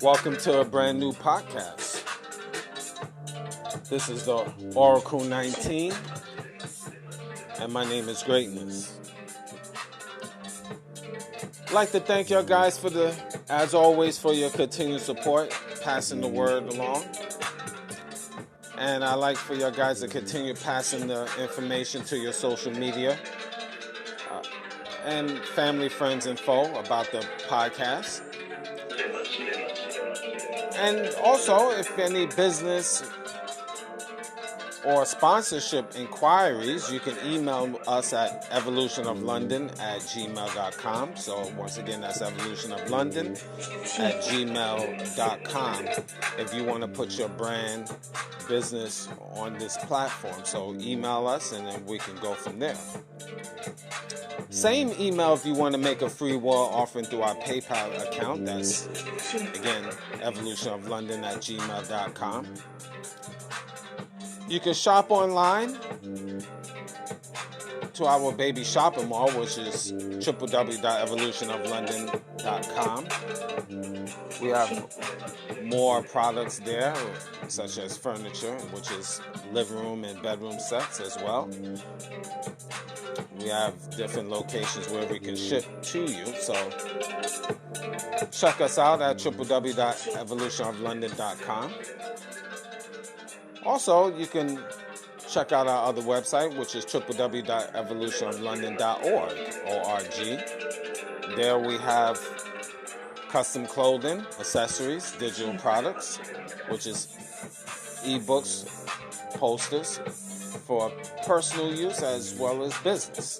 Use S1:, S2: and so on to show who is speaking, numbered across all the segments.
S1: Welcome to a brand new podcast. This is the Oracle 19, and my name is Greatness. I'd like to thank y'all guys as always, for your continued support, passing the word along. And I'd like for y'all guys to continue passing the information to your social media and family, friends, and foe about the podcast. And also, if any business or sponsorship inquiries, you can email us at evolutionoflondon@gmail.com. So once again, that's evolutionoflondon@gmail.com if you want to put your brand business on this platform. So email us and then we can go from there. Same email if you want to make a free will offering through our PayPal account. That's, again, evolutionoflondon@gmail.com. You can shop online to our baby shopping mall, which is www.evolutionoflondon.com. We have more products there, such as furniture, which is living room and bedroom sets as well. We have different locations where we can ship to you, so check us out at www.evolutionoflondon.com. Also, you can check out our other website, which is www.evolutionoflondon.org. There we have custom clothing, accessories, digital products, which is ebooks, posters for personal use as well as business.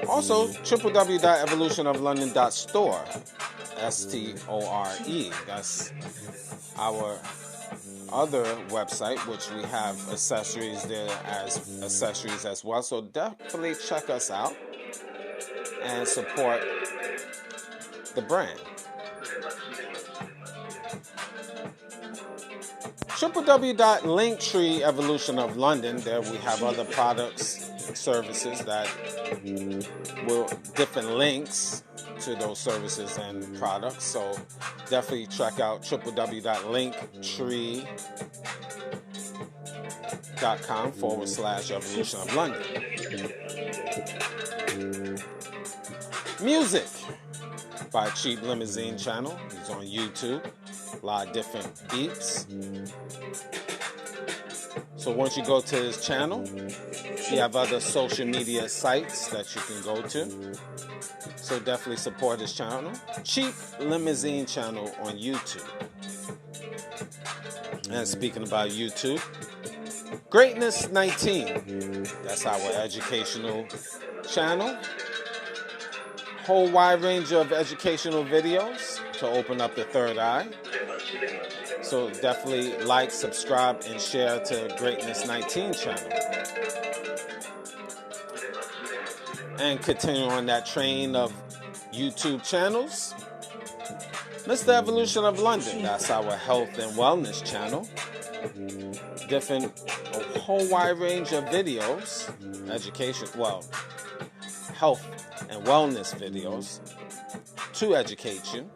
S1: Also, www.evolutionoflondon.store, STORE. That's our other website, which we have accessories there as well. So definitely check us out and support the brand. www.linktree Evolution of London. There we have other products, services that will different links to those services and products. So definitely check out www.linktree.com/Evolution of London. Music by Cheap Limousine Channel. He's on YouTube. A lot of different beats. So once you go to his channel, you have other social media sites that you can go to. So definitely support his channel. Cheap Limousine Channel on YouTube. And speaking about YouTube, Greatness 19. That's our educational channel. Whole wide range of educational videos to open up the third eye. So definitely like, subscribe, and share to Greatness 19 channel. And continue on that train of YouTube channels. Mr. Evolution of London, that's our health and wellness channel. A whole wide range of videos, health and wellness videos to educate you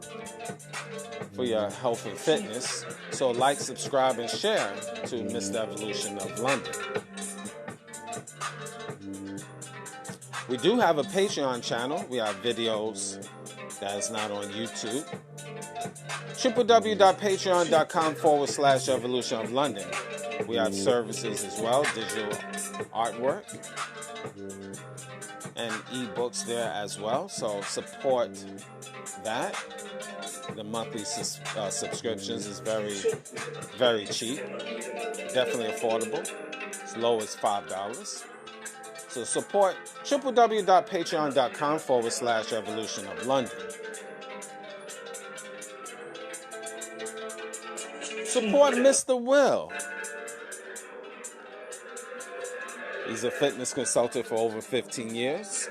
S1: for your health and fitness. So like, subscribe, and share to Mr. Evolution of London. We do have a Patreon channel. We have videos that is not on YouTube. www.patreon.com/Evolution of London. We have services as well, digital artwork and ebooks there as well. So support that. The monthly subscriptions is very, very cheap. Definitely affordable. As low as $5. So support www.patreon.com/Evolution of London. Support Mr. Will. He's a fitness consultant for over 15 years.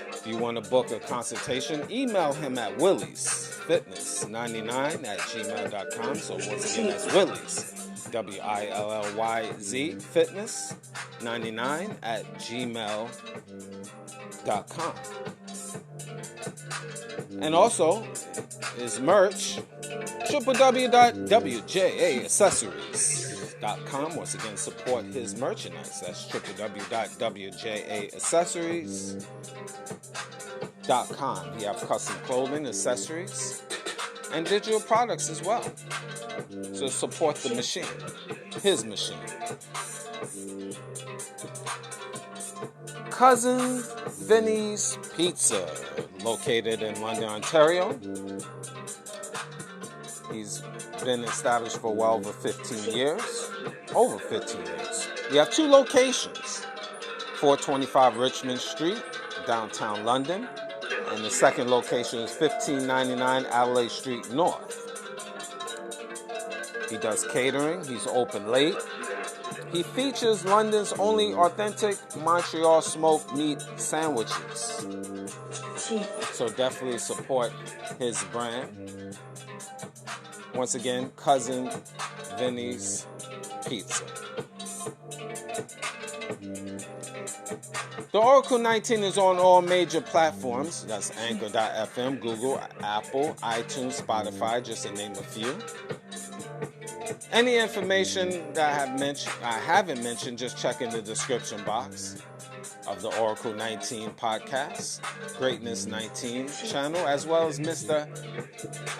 S1: If you want to book a consultation, email him at williesfitness99@gmail.com. So once again, that's Willies, WILLYZ Fitness 1599@gmail.com. And also his merch, www.wjaaccessories.com. Once again, support his merchandise. That's www.wjaaccessories.com. He have custom clothing, accessories, and digital products as well. So support the machine, his machine. Cousin Vinny's Pizza, located in London, Ontario. He's been established for well over 15 years. Over 15 years. We have two locations. 425 Richmond Street, downtown London. And the second location is 1599 Adelaide Street North. He does catering. He's open late. He features London's only authentic Montreal smoked meat sandwiches. So definitely support his brand. Once again, Cousin Vinny's Pizza. The Oracle 19 is on all major platforms. That's Anchor.fm, Google, Apple, iTunes, Spotify, just to name a few. Any information that I haven't mentioned, just check in the description box of the Oracle 19 podcast, Greatness 19 channel, as well as Mr.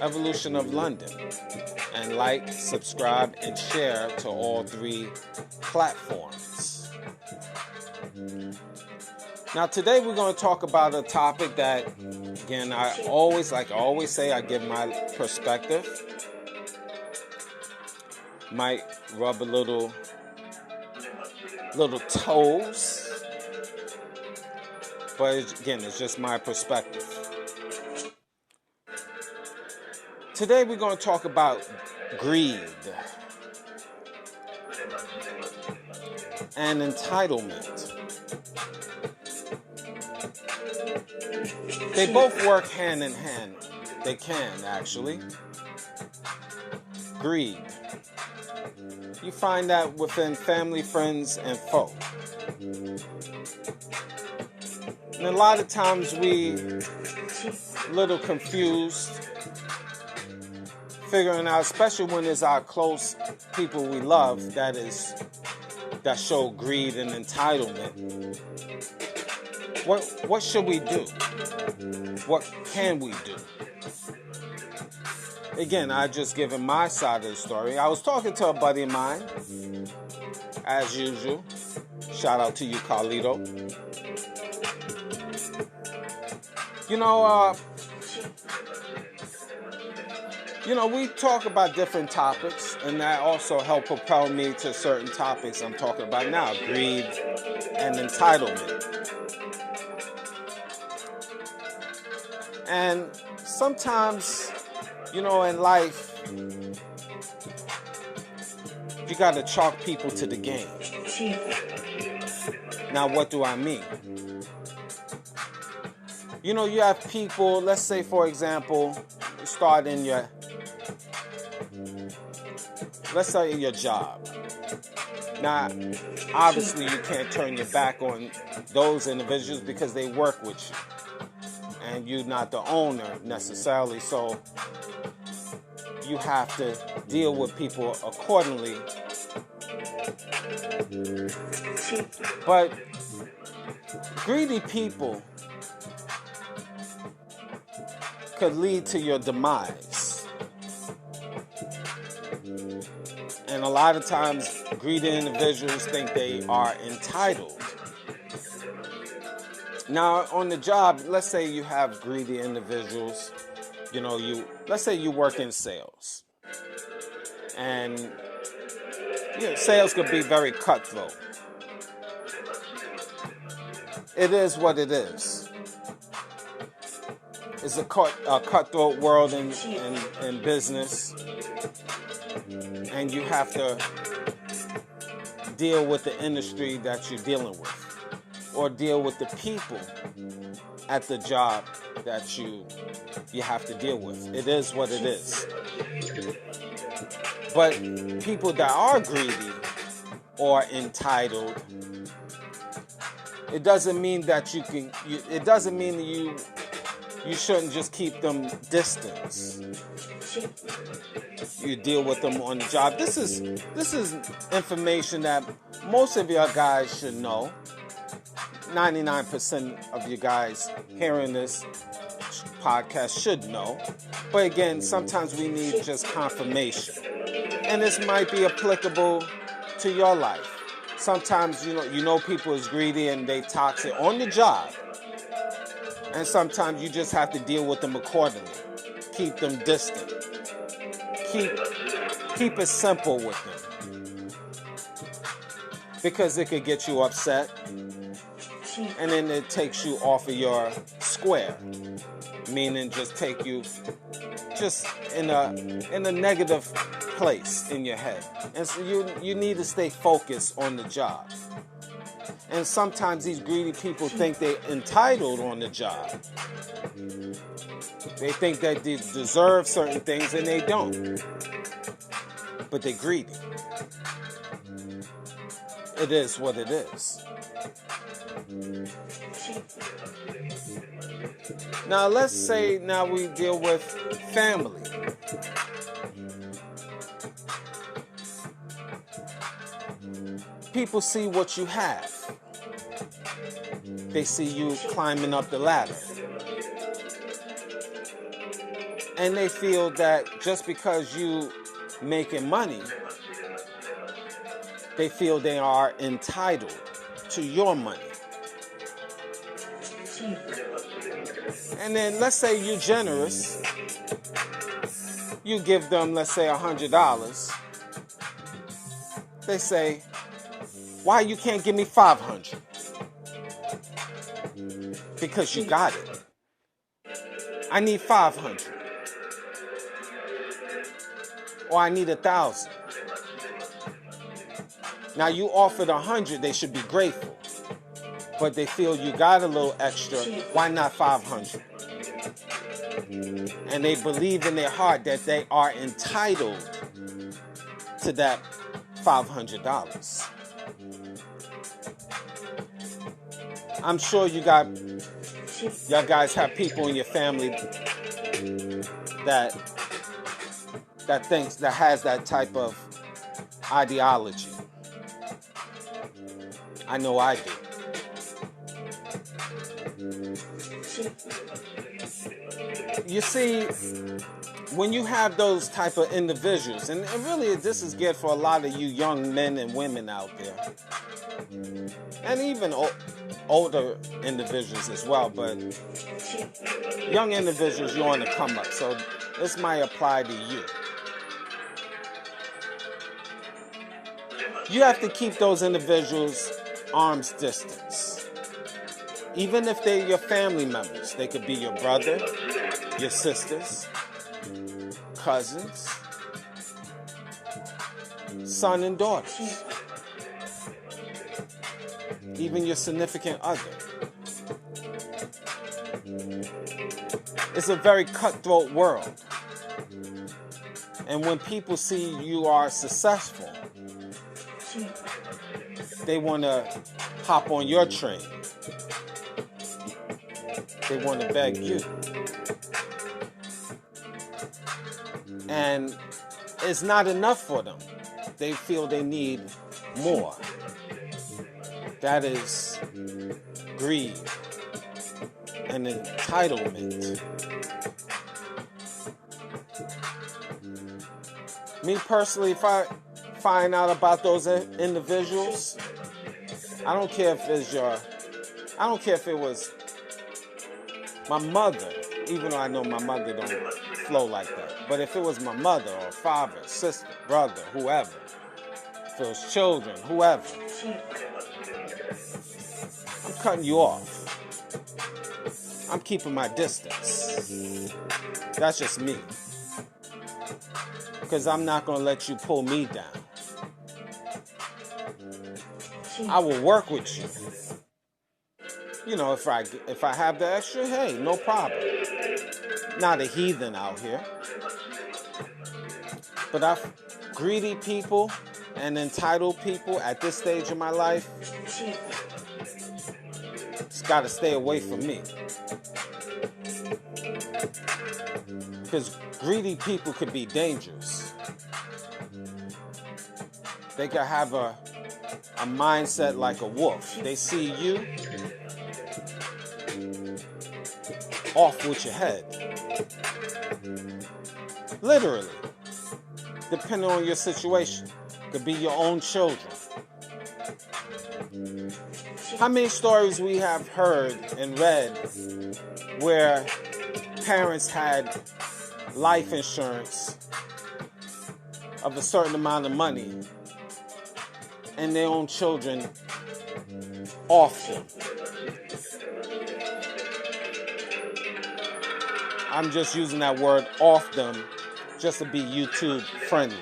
S1: Evolution of London. And like, subscribe, and share to all three platforms. Now today we're going to talk about a topic that, again, I always say, I give my perspective. Might rub a little toes, but again, it's just my perspective. Today we're going to talk about greed and entitlement. They both work hand in hand. They can, actually. Greed. You find that within family, friends, and foe. And a lot of times we a little confused, figuring out, especially when it's our close people we love that show greed and entitlement. What should we do? What can we do? Again, I just given my side of the story. I was talking to a buddy of mine, as usual. Shout out to you, Carlito. We talk about different topics, and that also helped propel me to certain topics I'm talking about now, greed and entitlement. And sometimes, in life, you got to chalk people to the game. Now, what do I mean? You have people, let's say, for example, start in your job. Now, obviously, you can't turn your back on those individuals because they work with you. And you're not the owner necessarily, so you have to deal with people accordingly. But greedy people could lead to your demise. And a lot of times, greedy individuals think they are entitled. Now, on the job, let's say you have greedy individuals. Let's say you work in sales. And sales could be very cutthroat. It is what it is. It's a cutthroat world in business. And you have to deal with the industry that you're dealing with. Or deal with the people at the job that you have to deal with. It is what it is. But people that are greedy or entitled, it doesn't mean that it doesn't mean that you shouldn't just keep them distance. You deal with them on the job. This is information that most of your guys should know. 99% of you guys hearing this podcast should know. But again, sometimes we need just confirmation. And this might be applicable to your life. Sometimes you know people is greedy and they toxic on the job. And sometimes you just have to deal with them accordingly. Keep them distant. Keep it simple with them. Because it could get you upset. And then it takes you off of your square. Meaning just take you just in a negative place in your head. And so you need to stay focused on the job. And sometimes these greedy people think they're entitled on the job. They think that they deserve certain things and they don't. But they're greedy. It is what it is. Now let's say we deal with family. People see what you have. They see you climbing up the ladder. And they feel that just because you making money, they feel they are entitled to your money. And then let's say you're generous. You give them, let's say, $100. They say, why you can't give me $500? Because you got it. I need $500. Or I need $1,000. Now you offered $100, they should be grateful. But they feel you got a little extra, why not $500? And they believe in their heart that they are entitled to that $500. I'm sure y'all guys have people in your family that has that type of ideology. I know I do. You see, when you have those type of individuals, and really this is good for a lot of you young men and women out there, and even older individuals as well, but young individuals, you're on the come up, so this might apply to you. You have to keep those individuals arm's distance. Even if they're your family members, they could be your brother, your sisters, cousins, son and daughters, even your significant other. It's a very cutthroat world. And when people see you are successful, they want to hop on your train. They want to beg you. And it's not enough for them. They feel they need more. That is greed and entitlement. Me personally, if I find out about those individuals, I don't care if it was my mother, even though I know my mother don't flow like that. But if it was my mother or father, sister, brother, whoever, if it was children, whoever, I'm cutting you off. I'm keeping my distance. That's just me. Because I'm not going to let you pull me down. I will work with you. You know, if I have the extra, hey, no problem. Not a heathen out here. But greedy people and entitled people at this stage of my life, It's got to stay away from me. Because greedy people could be dangerous. They could have a mindset like a wolf. They see you, off with your head. Literally. Depending on your situation. Could be your own children. How many stories we have heard and read where parents had life insurance of a certain amount of money and their own children off them? I'm just using that word off them just to be YouTube friendly.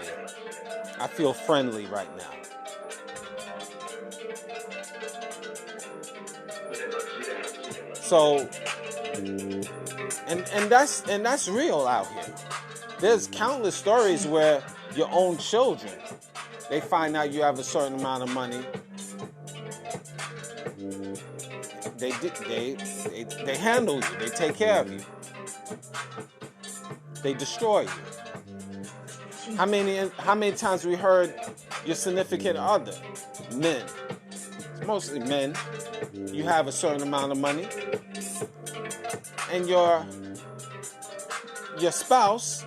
S1: I feel friendly right now. So, and that's real out here. There's countless stories where your own children, they find out you have a certain amount of money. They handle you. They take care of you. They destroy you. How many times we heard your significant other, men, it's mostly men, you have a certain amount of money, and your spouse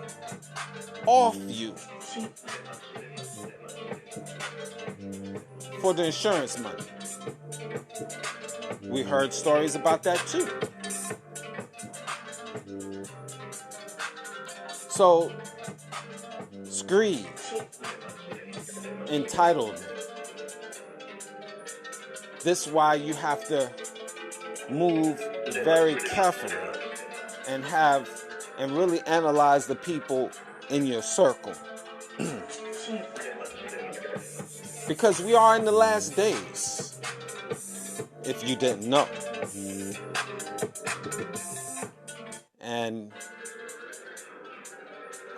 S1: off you for the insurance money. We heard stories about that too. So, it's greed, entitlement. This is why you have to move very carefully and really analyze the people in your circle. Because we are in the last days, if you didn't know. And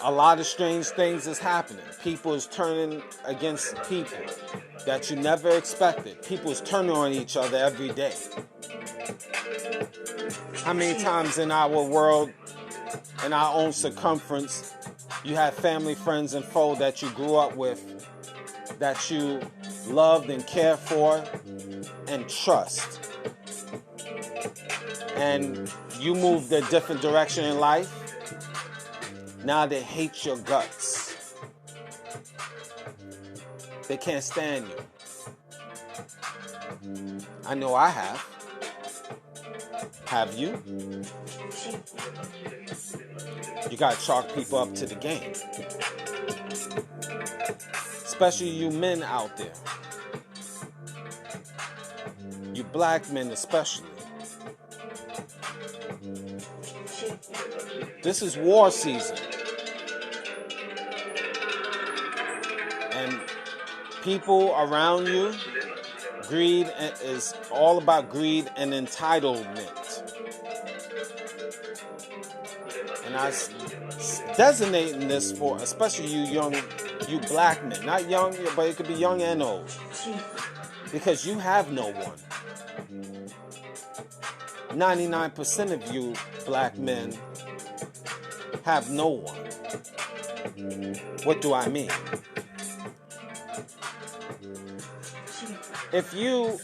S1: a lot of strange things is happening. People is turning against people that you never expected. People is turning on each other every day. How many times in our world, in our own circumference, you have family, friends, and foe that you grew up with, that you loved and cared for and trust. And you moved a different direction in life. Now they hate your guts. They can't stand you. I know I have. Have you? You gotta chalk people up to the game. Especially you men out there. You black men especially. This is war season. And people around you, greed is all about greed and entitlement. And I designating this for especially you black men. Not young, but it could be young and old. Because you have no one. 99% of you black men have no one. What do I mean? If you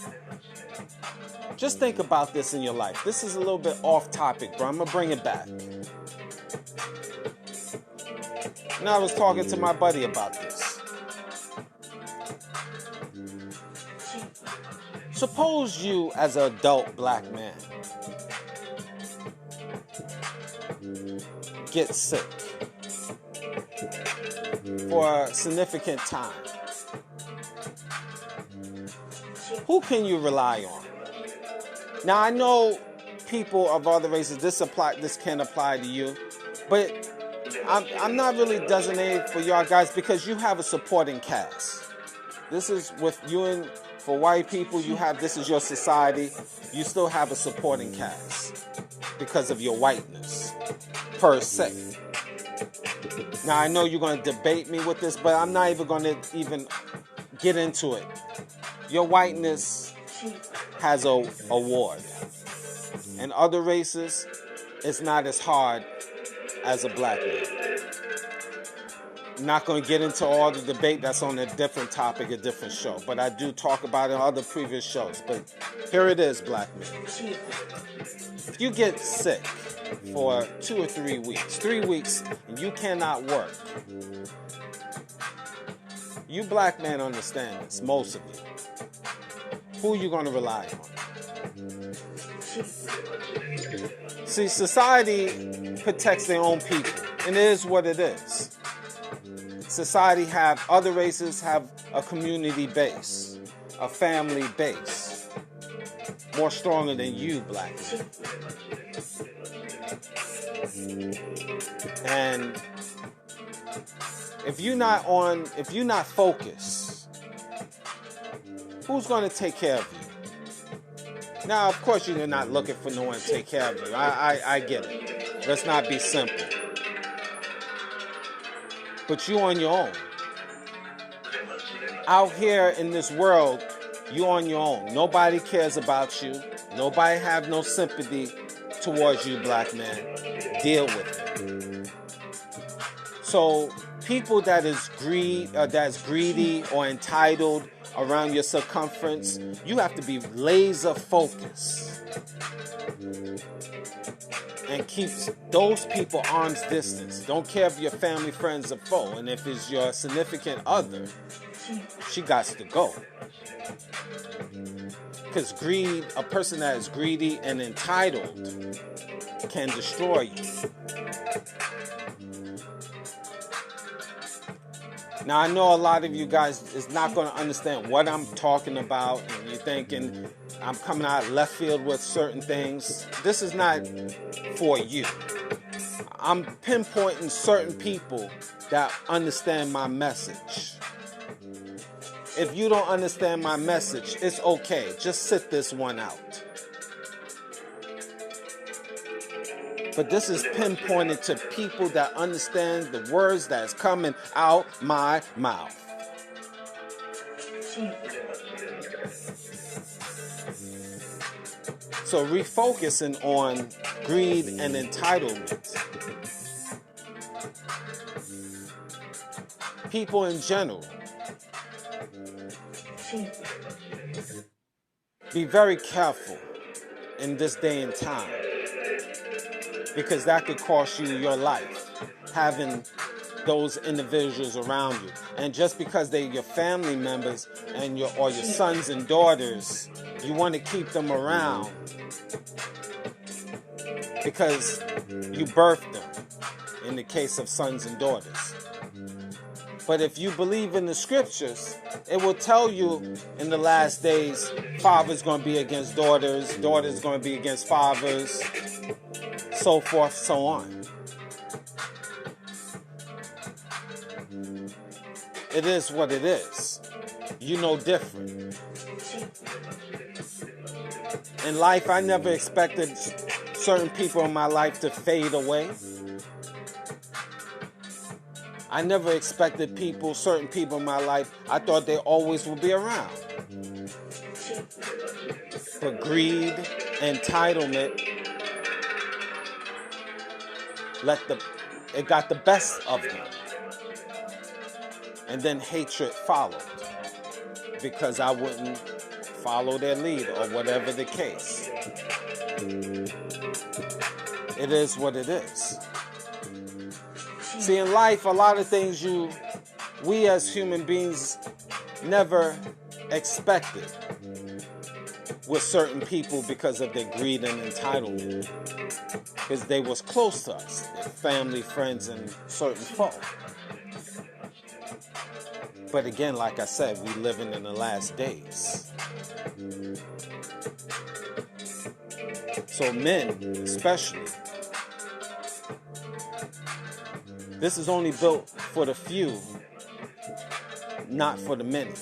S1: just think about this in your life. This is a little bit off topic, but I'm going to bring it back. And I was talking to my buddy about this. Suppose you, as an adult black man, get sick for a significant time. Who can you rely on? Now, I know people of other races, this can apply to you, but I'm not really designated for y'all guys because you have a supporting cast. This is with you, and for white people, this is your society. You still have a supporting cast because of your whiteness, per se. Now, I know you're going to debate me with this, but I'm not even going to get into it. Your whiteness has a award. and other races, it's not as hard as a black man. I'm not going to get into all the debate. That's on a different topic, a different show. But I do talk about it in other previous shows. But here it is, black men. If you get sick for 2 or 3 weeks, 3 weeks, and you cannot work, you black men understand this, most of you. Who are you going to rely on? See, society protects their own people, and it is what it is. Society other races have a community base, a family base, more stronger than you, black men. And if you're not focused, who's going to take care of you? Now, of course, you're not looking for no one to take care of you. I get it. Let's not be simple. But you on your own. Out here in this world, you on your own. Nobody cares about you. Nobody have no sympathy towards you, black man. Deal with it. So people that's greedy or entitled around your circumference, you have to be laser focused and keep those people arm's distance. Don't care if your family, friends, or foe. And if it's your significant other, she got to go. Because greed, a person that is greedy and entitled can destroy you. Now, I know a lot of you guys is not going to understand what I'm talking about, and you're thinking I'm coming out left field with certain things. This is not for you. I'm pinpointing certain people that understand my message. If you don't understand my message, it's okay. Just sit this one out. But this is pinpointed to people that understand the words that's coming out my mouth. So refocusing on greed and entitlement. People in general. Be very careful in this day and time, because that could cost you your life, having those individuals around you. And just because they're your family members and your sons and daughters, you want to keep them around because you birthed them, in the case of sons and daughters. But if you believe in the scriptures, it will tell you in the last days, fathers going to be against daughters, daughters going to be against fathers, so forth, so on. It is what it is. You know different. In life, I never expected certain people in my life to fade away. I never expected certain people in my life, I thought they always would be around. But greed, entitlement, it got the best of them. And then hatred followed because I wouldn't follow their lead or whatever the case. It is what it is. See, in life, a lot of things we as human beings never expected with certain people because of their greed and entitlement. Because they was close to us, their family, friends, and certain folk. But again, like I said, we living in the last days. So men, especially, this is only built for the few, not for the many.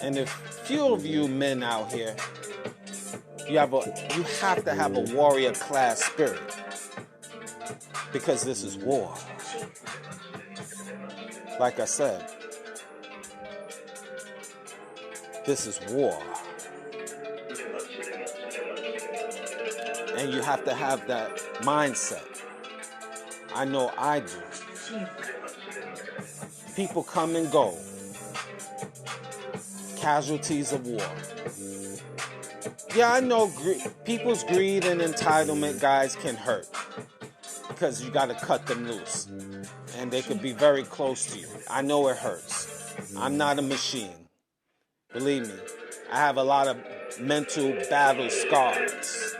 S1: And if few of you men out here, you have to have a warrior class spirit, because this is war. Like I said, this is war. And you have to have that mindset. I know I do. People come and go. Casualties of war. Yeah, I know people's greed and entitlement, guys, can hurt. Because you got to cut them loose. And they could be very close to you. I know it hurts. I'm not a machine. Believe me. I have a lot of mental battle scars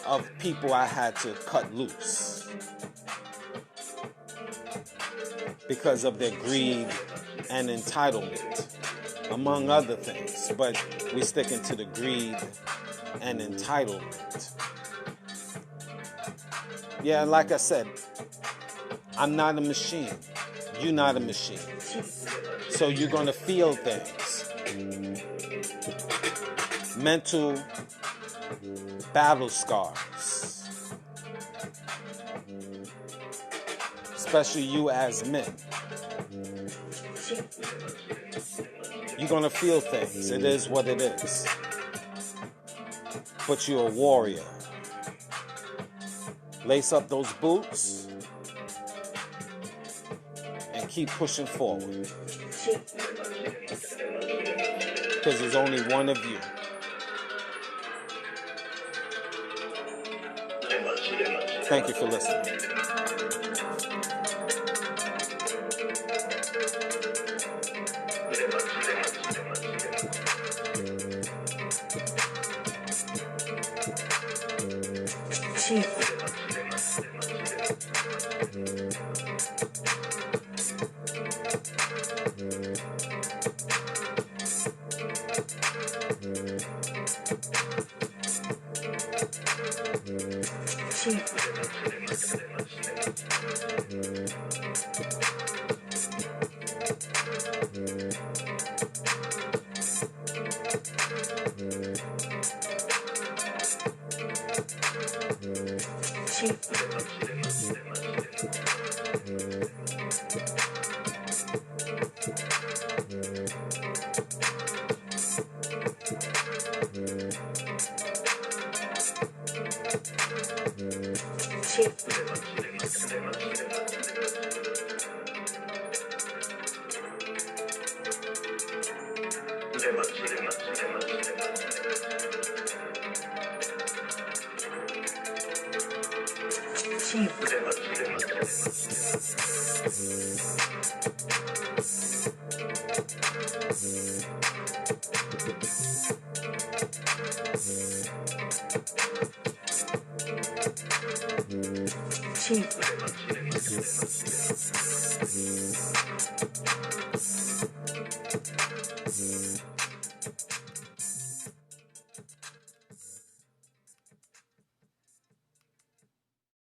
S1: of people I had to cut loose because of their greed and entitlement, among other things. But we're sticking to the greed and entitlement. Yeah, like I said, I'm not a machine. You're not a machine. So you're going to feel things. Mental battle scars. Especially you as men. You're going to feel things. It is what it is. But you're a warrior. Lace up those boots and keep pushing forward. Because there's only one of you. Thank you for listening.